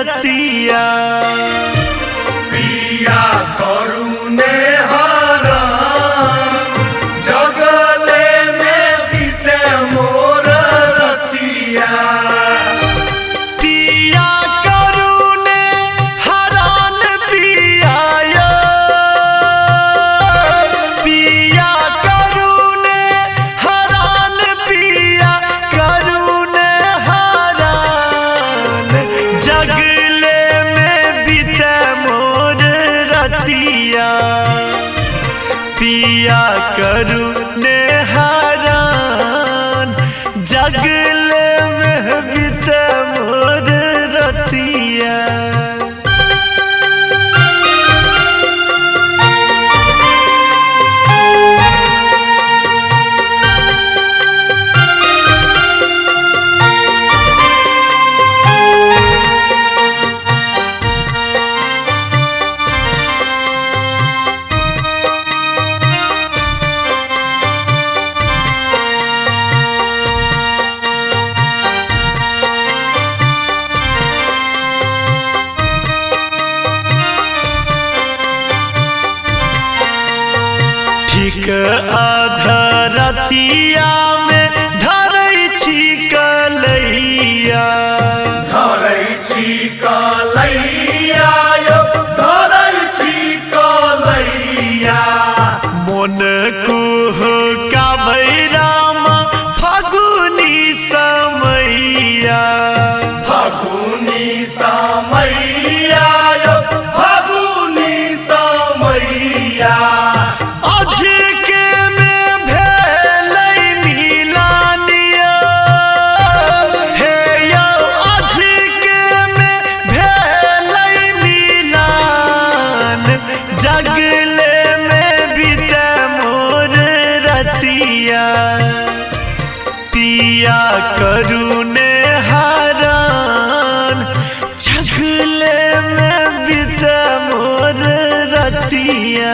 रतिया पिया करुणे हरा जगले में बीते मोर रतिया पिया करुणे हरान पिया पिया करुणे हरान पिया करुणे हरान जगले में बीते मोर रतिया पिया करुणे हरान जगले में बीते मोर रतिया ठीक अधरतिया में धरै छी कलैया धरै छी कलैया यो धरै छी कलैया मन कुहकाबै राम फागुनी समैया फागुनी समैया यो फागुनी समैया अझके में भेलै मिलानिया हे यौ अझके में भेलै मिलान जगले में बीते मोर रतिया पिया करुणे हरान जगले में बीते मोर रतिया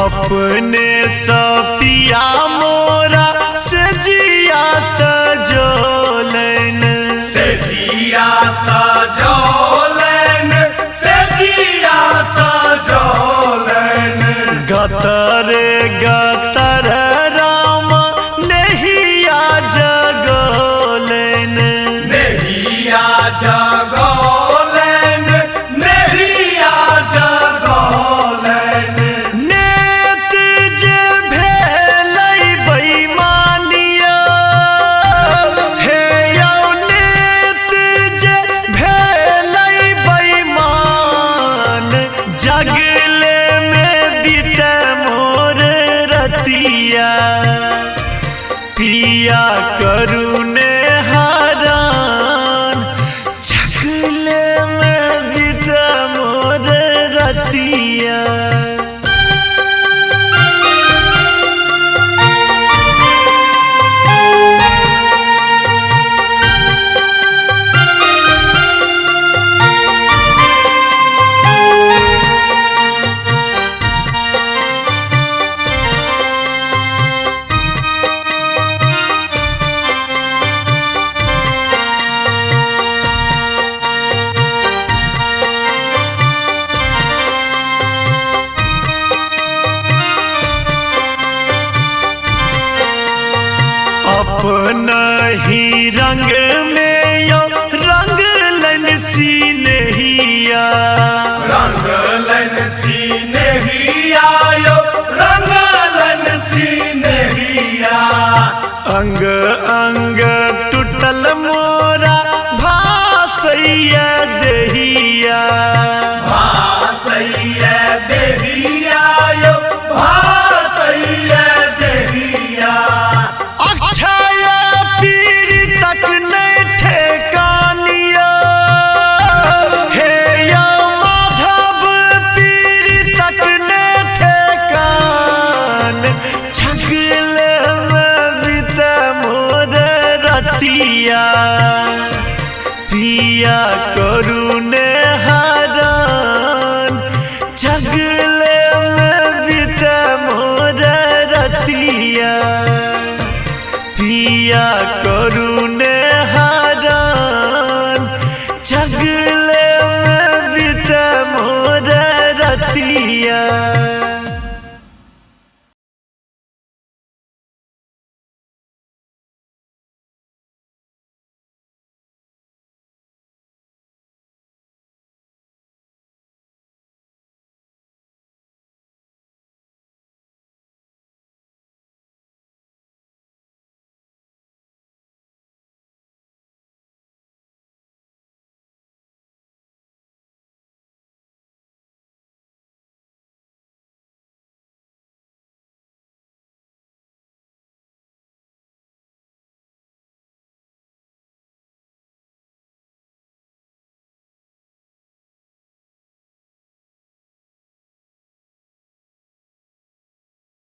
अपने सपिया मोरा से जिया सजोलन से जिया सजोलन से जिया सजोलन गतरे गतर राम नहिया जगोलन नहिया जगोलन नहिया जगोलन नेत जे भेलै बेईमानिया हे यौ नेत जे भेलै बेईमान जगले में बीते मोर रतिया पिया करुणे हरान जगले में बीते मोर रतिया अपना ही रंग में यो रंग लन सी नहिया रंगलन सी नहिया यो रंगलन सी नहिया अंग अंग टूटल मोरा भासैया देहिया भासैया देहिया यो भासैया देहिया अक्षय पीर तक नहीं ठेकानिया हे या माधव पीर तक नहीं ठेकान छगले में बीत मोर रतिया पिया करुणे हरान छगले में बीत मोर रतिया पिया करू